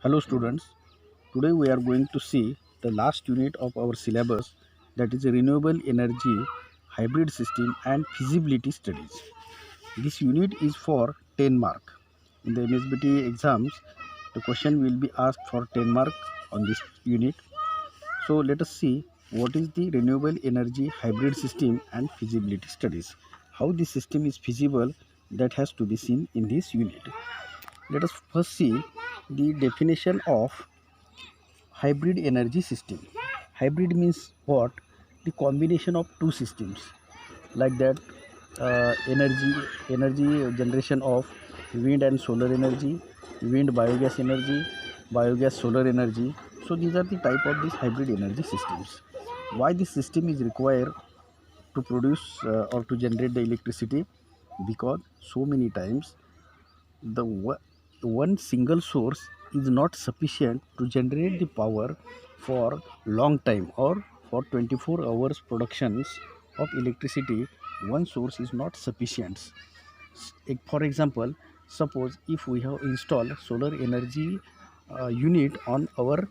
Hello students, today we are going to see the last unit of our syllabus, that is renewable energy, hybrid system and feasibility studies. This unit is for 10 mark. In the MSBT exams, the question will be asked for 10 mark on this unit. So let us see what is the renewable energy hybrid system and feasibility studies. How this system is feasible, that has to be seen in this unit. Let us first see the definition of hybrid energy system. Hybrid means what? The combination of two systems, like that energy generation of wind and solar energy, wind biogas energy, biogas solar energy. So these are the type of these hybrid energy systems. Why this system is required to produce or to generate the electricity? Because so many times the one single source is not sufficient to generate the power for long time, or for 24 hours productions of electricity. One source is not sufficient. For example, suppose if we have installed solar energy unit on our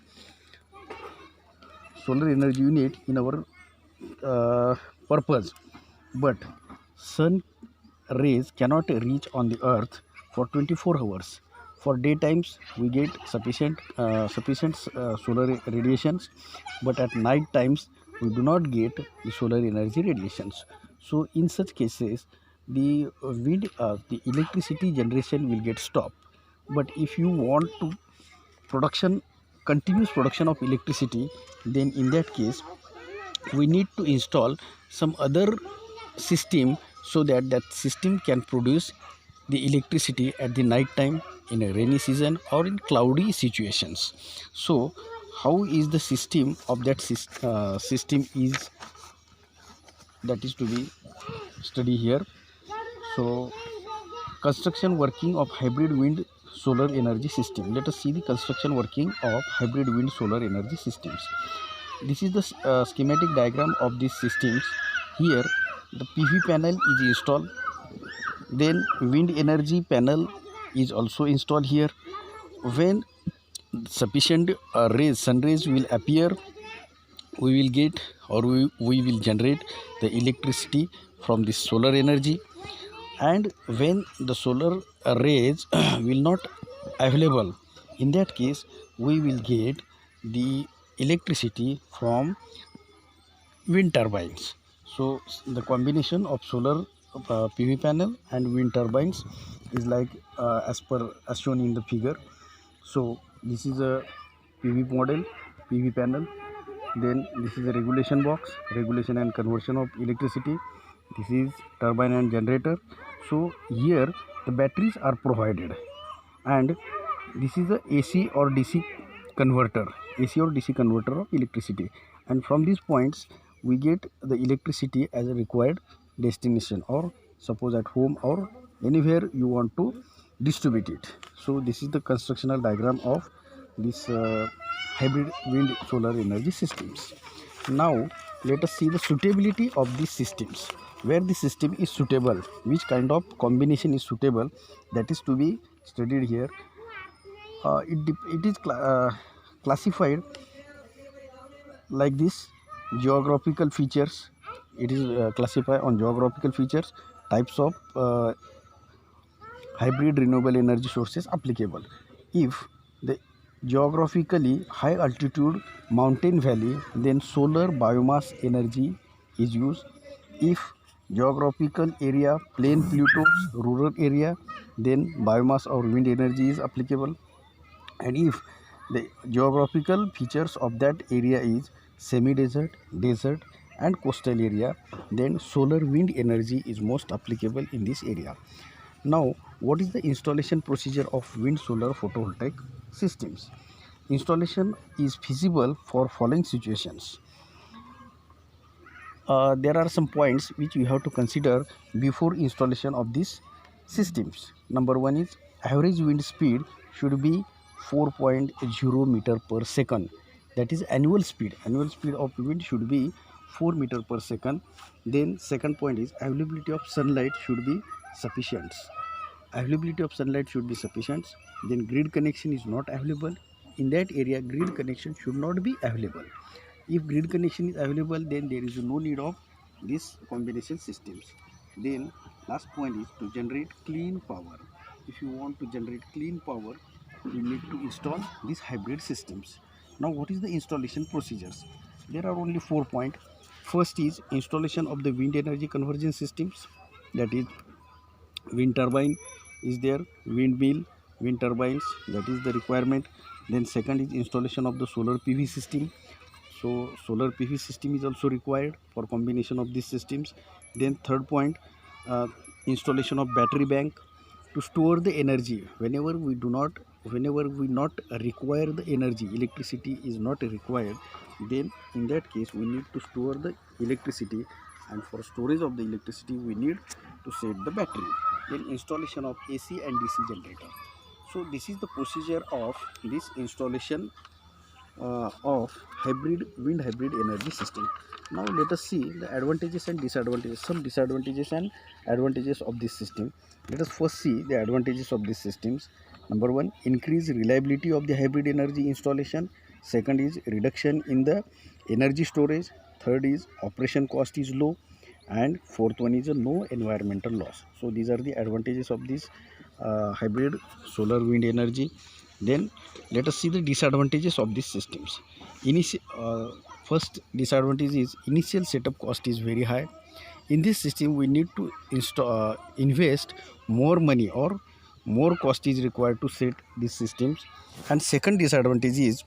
solar energy unit in our purpose, but sun rays cannot reach on the earth for 24 hours. For daytimes we get sufficient solar radiations, but at night times we do not get the solar energy radiations. So in such cases the electricity generation will get stopped. But if you want to production continuous production of electricity, then in that case we need to install some other system, so that that system can produce the electricity at the night time, in a rainy season or in cloudy situations. So how is the system of that system is, that is to be studied here. So construction working of hybrid wind solar energy system. Let us see the construction working of hybrid wind solar energy systems. This is the schematic diagram of these systems. Here the PV panel is installed, then wind energy panel is also installed here. When sufficient sun rays will appear, we will get, or we will generate the electricity from this solar energy. And when the solar rays will not available, in that case we will get the electricity from wind turbines. So the combination of solar PV panel and wind turbines is like as shown in the figure. So this is a PV model, PV panel. Then this is a regulation box, regulation and conversion of electricity. This is turbine and generator. So here the batteries are provided, and this is a AC or DC converter, AC or DC converter of electricity. And from these points we get the electricity as a required destination, or suppose at home or anywhere you want to distribute it. So this is the constructional diagram of this hybrid wind solar energy systems. Now let us see the suitability of these systems, where the system is suitable, which kind of combination is suitable, that is to be studied here. It is classified like this: geographical features. It is classified on geographical features, types of hybrid renewable energy sources applicable. If the geographically high altitude mountain valley, then solar biomass energy is used. If geographical area plain plateaus, rural area, then biomass or wind energy is applicable. And if the geographical features of that area is semi-desert, desert and coastal area, then solar wind energy is most applicable in this area. Now what is the installation procedure of wind solar photovoltaic systems? Installation is feasible for following situations. There are some points which you have to consider before installation of these systems. Number one is average wind speed should be 4.0 meter per second. That is annual speed. Annual speed of wind should be 4 meter per second. Then second point is availability of sunlight should be sufficient. availability of sunlight should be sufficient. Then grid connection is not available. In that area, grid connection should not be available. If grid connection is available, then there is no need of these combination systems. Then last point is to generate clean power. If you want to generate clean power, you need to install these hybrid systems. Now, what is the installation procedures? There are only 4 points. First is installation of the wind energy conversion systems, that is wind turbine is there, windmill, wind turbines, that is the requirement. Then second is installation of the solar PV system. So solar PV system is also required for combination of these systems. Then third point, installation of battery bank to store the energy whenever we not require the energy, electricity is not required, then in that case we need to store the electricity, and for storage of the electricity we need to set the battery. Then installation of AC and DC generator. So this is the procedure of this installation of wind hybrid energy system. Now let us see the advantages and disadvantages, some disadvantages and advantages of this system. Let us first see the advantages of these systems. Number one, increase reliability of the hybrid energy installation. Second is reduction in the energy storage. Third is operation cost is low, and fourth one is a no environmental loss. So these are the advantages of this hybrid solar wind energy. Then let us see the disadvantages of these systems. First disadvantage is initial setup cost is very high. In this system we need to invest more money, or more cost is required to set these systems. And second disadvantage is,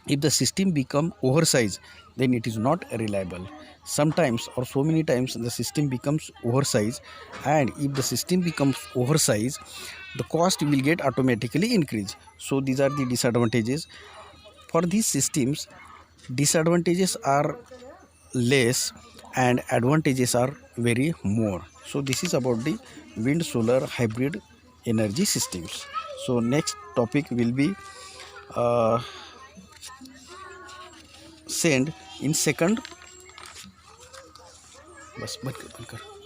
if the system become oversized, then it is not reliable. Sometimes or so many times the system becomes oversized, and if the system becomes oversized, the cost will get automatically increased. So these are the disadvantages. For these systems, disadvantages are less and advantages are very more. So this is about the wind solar hybrid energy systems. So next topic will be send in second. बस बंद कर